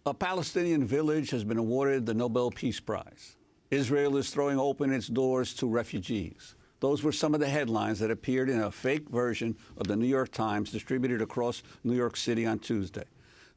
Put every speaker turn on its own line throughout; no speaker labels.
A Palestinian village has been awarded the Nobel Peace Prize. Israel is throwing open its doors to refugees. Those were some of the headlines that appeared in a fake version of the New York Times distributed across New York City on Tuesday.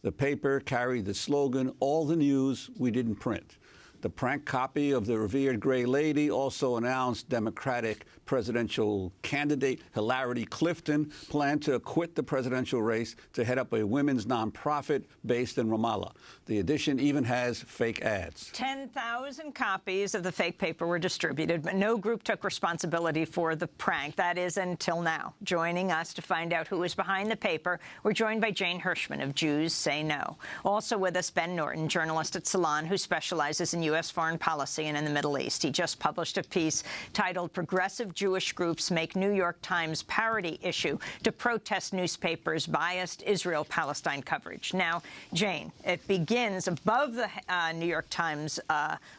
The paper carried the slogan, "All the news we didn't print." The prank copy of the revered Gray Lady also announced Democratic presidential candidate Hillary Clifton planned to quit the presidential race to head up a women's nonprofit based in Ramallah. The edition even has fake ads.
10,000 copies of the fake paper were distributed, but no group took responsibility for the prank. That is until now. Joining us to find out who is behind the paper, we're joined by Jane Hirschman of Jews Say No. Also with us, Ben Norton, journalist at Salon, who specializes in U.S. foreign policy and in the Middle East. He just published a piece titled "Progressive Jewish Groups Make New York Times Parody Issue to Protest Newspapers' Biased Israel-Palestine Coverage." Now, Jane, it begins above the New York Times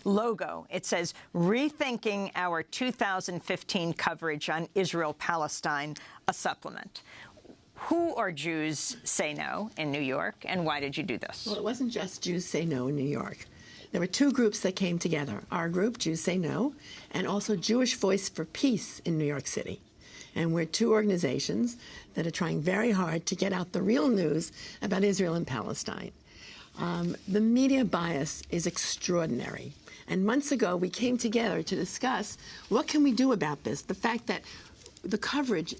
logo. It says, "Rethinking Our 2015 Coverage on Israel-Palestine, a Supplement." Who are Jews Say No in New York, and why did you do this?
Well, it wasn't just Jews Say No in New York. There were two groups that came together. Our group, Jews Say No, and also Jewish Voice for Peace in New York City. And we're two organizations that are trying very hard to get out the real news about Israel and Palestine. The media bias is extraordinary. And months ago, we came together to discuss what can we do about this, the fact that the coverage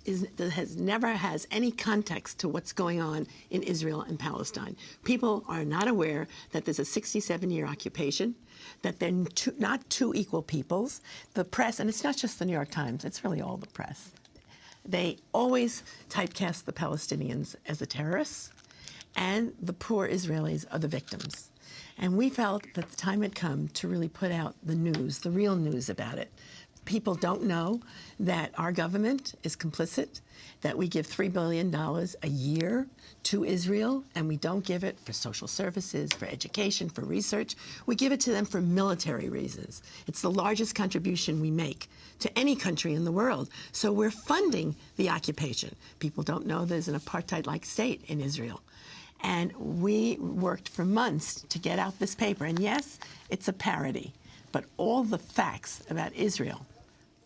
never has any context to what's going on in Israel and Palestine. People are not aware that there's a 67-year occupation, that they're not two equal peoples. The press, and it's not just the New York Times, it's really all the press, they always typecast the Palestinians as the terrorists, and the poor Israelis are the victims. And we felt that the time had come to really put out the news, the real news about it. People don't know that our government is complicit, that we give $3 billion a year to Israel, and we don't give it for social services, for education, for research. We give it to them for military reasons. It's the largest contribution we make to any country in the world. So we're funding the occupation. People don't know there's an apartheid-like state in Israel. And we worked for months to get out this paper. And yes, it's a parody, but all the facts about Israel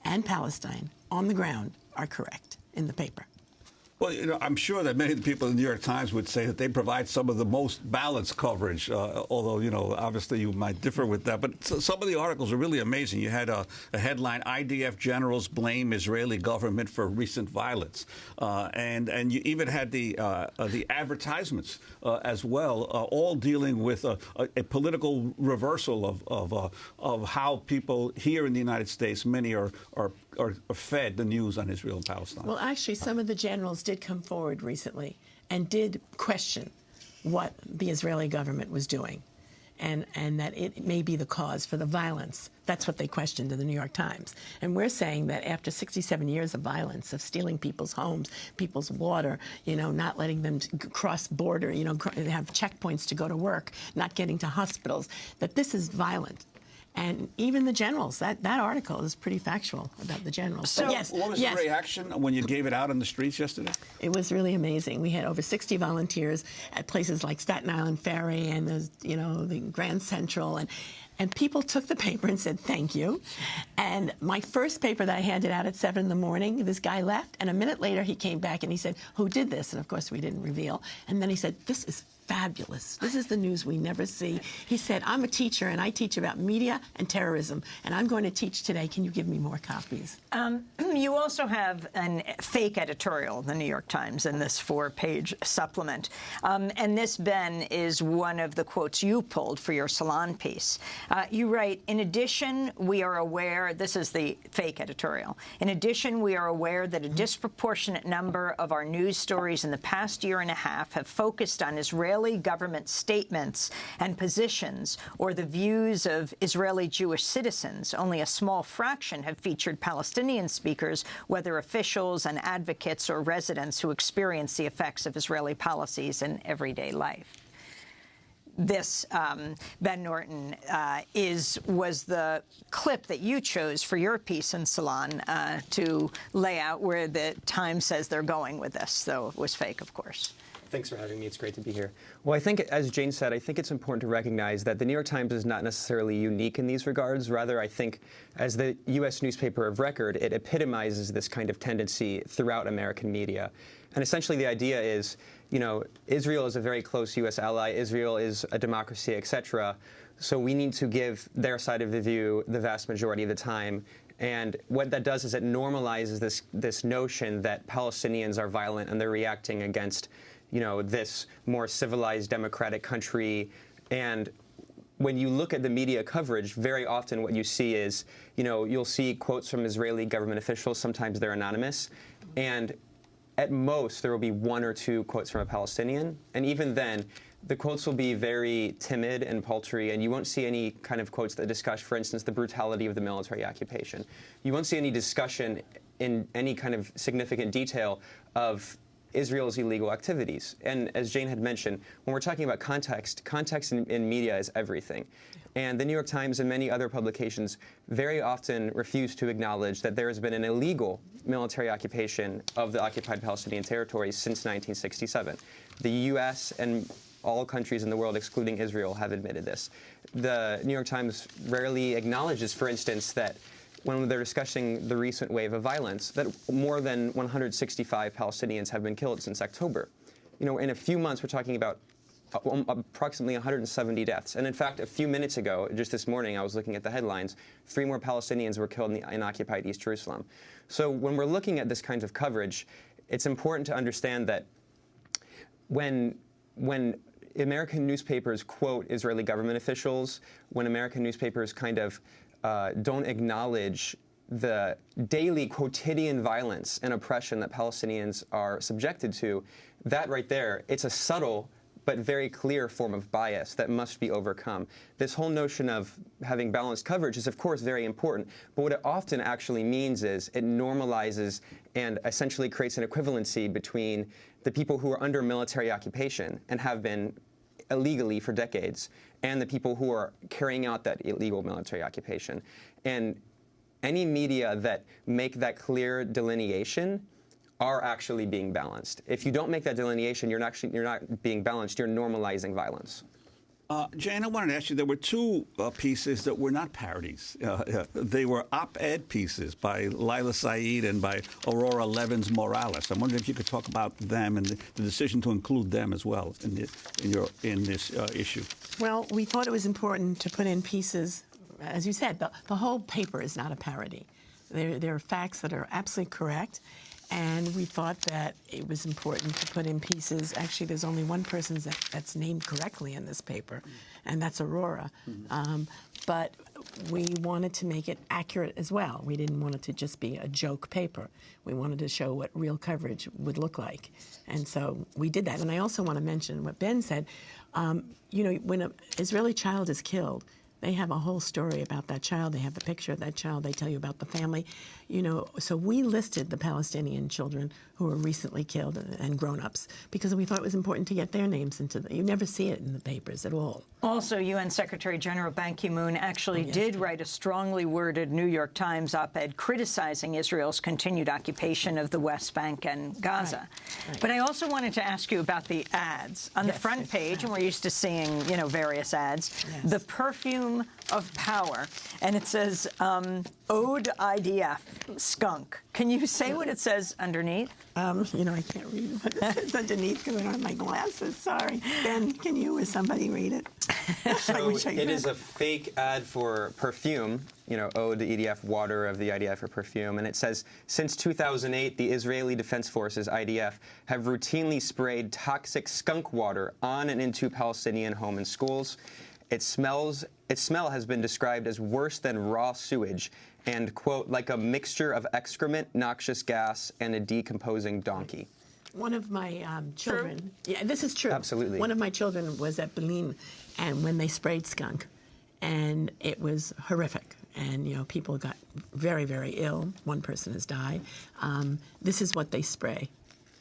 and Palestine on the ground are correct in the paper.
Well, you know, I'm sure that many of the people in the New York Times would say that they provide some of the most balanced coverage, although, you know, obviously you might differ with that. But some of the articles are really amazing. You had a headline, "IDF Generals Blame Israeli Government for Recent Violence." And you even had the advertisements as well, all dealing with a political reversal of how people here in the United States, many are fed the news on Israel and Palestine.
Well, actually, some of the generals did come forward recently and did question what the Israeli government was doing, and that it may be the cause for the violence. That's what they questioned in the New York Times. And we're saying that after 67 years of violence, of stealing people's homes, people's water, you know, not letting them cross border, you know, have checkpoints to go to work, not getting to hospitals, that this is violent. And even the generals, that article is pretty factual about the generals.
So, yes, what was the reaction when you gave it out on the streets yesterday?
It was really amazing. We had over 60 volunteers at places like Staten Island Ferry and the Grand Central, and people took the paper and said, "Thank you." And my first paper that I handed out at 7 in the morning, this guy left, and a minute later he came back and he said, "Who did this?" And of course we didn't reveal. And then he said, "This is fabulous. This is the news we never see." He said, "I'm a teacher and I teach about media and terrorism, and I'm going to teach today. Can you give me more copies?"
You also have a fake editorial in the New York Times in this 4-page supplement. And this, Ben, is one of the quotes you pulled for your Salon piece. You write, "In addition, we are aware," this is the fake editorial, "in addition, we are aware that a disproportionate number of our news stories in the past year and a half have focused on Israeli government statements and positions or the views of Israeli Jewish citizens. Only a small fraction have featured Palestinian speakers, whether officials and advocates or residents who experience the effects of Israeli policies in everyday life." This, Ben Norton, was the clip that you chose for your piece in Salon to lay out where the Times says they're going with this, though it was fake, of course.
Thanks for having me. It's great to be here. Well, I think, as Jane said, I think it's important to recognize that the New York Times is not necessarily unique in these regards. Rather, I think, as the U.S. newspaper of record, it epitomizes this kind of tendency throughout American media. And essentially the idea is, you know, Israel is a very close U.S. ally. Israel is a democracy, etc. So we need to give their side of the view the vast majority of the time. And what that does is it normalizes this notion that Palestinians are violent and they're reacting against, you know, this more civilized democratic country. And when you look at the media coverage, very often what you see is, you know, you'll see quotes from Israeli government officials. Sometimes they're anonymous. And at most, there will be one or two quotes from a Palestinian. And even then, the quotes will be very timid and paltry, and you won't see any kind of quotes that discuss, for instance, the brutality of the military occupation. You won't see any discussion in any kind of significant detail of Israel's illegal activities. And as Jane had mentioned, when we're talking about context, context in media is everything. And the New York Times and many other publications very often refuse to acknowledge that there has been an illegal military occupation of the occupied Palestinian territories since 1967. The U.S. and all countries in the world, excluding Israel, have admitted this. The New York Times rarely acknowledges, for instance, that when they're discussing the recent wave of violence, that more than 165 Palestinians have been killed since October. You know, in a few months, we're talking about approximately 170 deaths. And in fact, a few minutes ago, just this morning, I was looking at the headlines, 3 more Palestinians were killed in occupied East Jerusalem. So when we're looking at this kind of coverage, it's important to understand that when American newspapers quote Israeli government officials, when American newspapers kind of don't acknowledge the daily quotidian violence and oppression that Palestinians are subjected to, that right there, it's a subtle but very clear form of bias that must be overcome. This whole notion of having balanced coverage is, of course, very important, but what it often actually means is it normalizes and essentially creates an equivalency between the people who are under military occupation and have been illegally for decades and the people who are carrying out that illegal military occupation. And any media that make that clear delineation are actually being balanced. If you don't make that delineation, you're not being balanced. You're normalizing violence.
Jane, I wanted to ask you, there were two pieces that were not parodies. They were op-ed pieces by Lila Said and by Aurora Levins Morales. I'm wondering if you could talk about them and the decision to include them as well in this issue.
Well, we thought it was important to put in pieces, as you said, the whole paper is not a parody. There are facts that are absolutely correct. And we thought that it was important to put in pieces. Actually, there's only one person that's named correctly in this paper, and that's Aurora. But we wanted to make it accurate as well. We didn't want it to just be a joke paper. We wanted to show what real coverage would look like. And so we did that. And I also want to mention what Ben said. You know, when an Israeli child is killed, they have a whole story about that child. They have a picture of that child. They tell you about the family. You know, so we listed the Palestinian children who were recently killed and grown-ups because we thought it was important to get their names into you never see it in the papers at all.
Also, UN Secretary General Ban Ki-moon actually did write a strongly worded New York Times op-ed criticizing Israel's continued occupation of the West Bank and Gaza. Right. But I also wanted to ask you about the ads. On the front page, and we're used to seeing, you know, various ads, the perfume of power, and it says, Ode IDF, skunk. Can you say what it says underneath?
You know, I can't read what it says underneath because I don't have my glasses. Sorry. Ben, can you or somebody read it?
So it is a fake ad for perfume, you know, ode to EDF, water of the IDF for perfume. And it says, since 2008, the Israeli Defense Forces, IDF, have routinely sprayed toxic skunk water on and into Palestinian homes and schools. Its smell has been described as worse than raw sewage and, quote, like a mixture of excrement, noxious gas, and a decomposing donkey.
One of my children, yeah, this is true.
Absolutely.
One of my children was at Berlin, and when they sprayed skunk, and it was horrific. And, you know, people got very, very ill. One person has died. This is what they spray.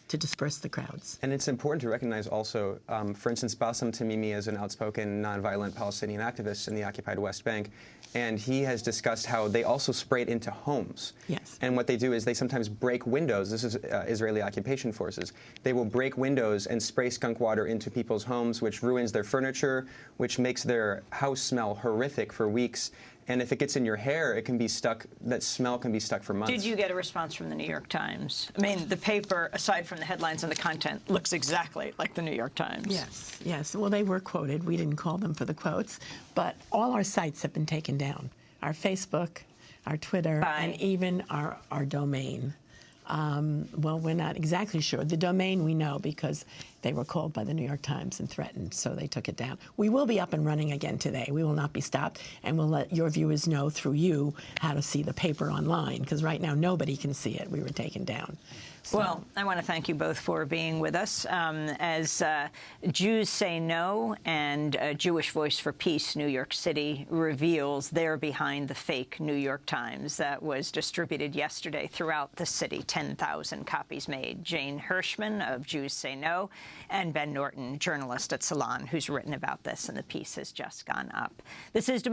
to disperse the crowds.
And it's important to recognize also, for instance, Bassem Tamimi is an outspoken, nonviolent Palestinian activist in the occupied West Bank, and he has discussed how they also sprayed into homes.
Yes.
And what they do is they sometimes break windows. This is Israeli occupation forces. They will break windows and spray skunk water into people's homes, which ruins their furniture, which makes their house smell horrific for weeks. And if it gets in your hair, it can be stuck, that smell can be stuck for months.
Did you get a response from the New York Times? I mean, the paper, aside from the headlines and the content, looks exactly like the New York Times.
Yes, yes. Well, they were quoted. We didn't call them for the quotes. But all our sites have been taken down. Our Facebook, our Twitter, and even our domain. Well, we're not exactly sure. The domain we know because they were called by the New York Times and threatened, so they took it down. We will be up and running again today. We will not be stopped, and we'll let your viewers know through you how to see the paper online, because right now nobody can see it. We were taken down. So.
Well, I want to thank you both for being with us. As Jews Say No and Jewish Voice for Peace New York City reveals they're behind the fake New York Times that was distributed yesterday throughout the city, 10,000 copies made. Jane Hirschman of Jews Say No and Ben Norton, journalist at Salon, who's written about this, and the piece has just gone up. This is